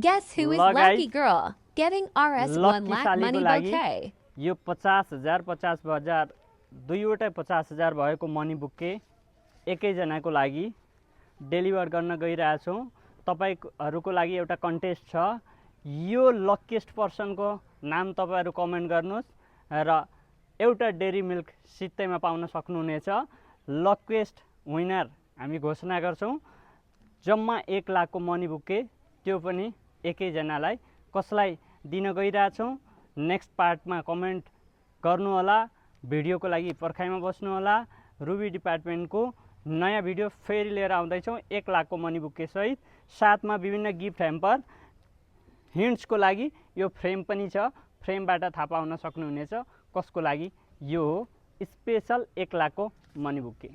Guess who is ल lucky guys, girl? Getting RS 1 lakh लक्कीशालीको money लागि bouquet. यो 50,000 50,000 दुईवटै 50,000 भएको मनी बुके एकैजनाको लागि डेलिभर गर्न गइरहेछौँ। तपाईहरुको लागि एउटा कन्टेस्ट छ। यो लकीएस्ट पर्सनको नाम तपाईहरु कमेन्ट गर्नुस् र एउटा डेरी मिल्क सित्तैमा पाउन सक्नुहुनेछ। लकीएस्ट विनर हामी घोषणा गर्छौं। जम्मा 1 लाखको मनी बुके, त्यो पनि एकैजनालाई कसलाई दिन गइरहेछौँ। नेक्स्ट पार्टमा कमेन्ट गर्नु होला। भिडियोको लागि पर्खाइमा बस्नु होला। रुबी डिपार्टमेन्टको नयाँ भिडियो फेरि लिएर आउँदैछौँ 1 लाखको मनी बुके सहित, साथमा विभिन्न गिफ्ट ह्याम्पर। हिन्ट्सको लागि यो फ्रेम पनि छ। फ्रेमबाट थाहा पाउन सक्नुहुनेछ कसको लागि यो हो स्पेशल 1 लाखको मनी बुके।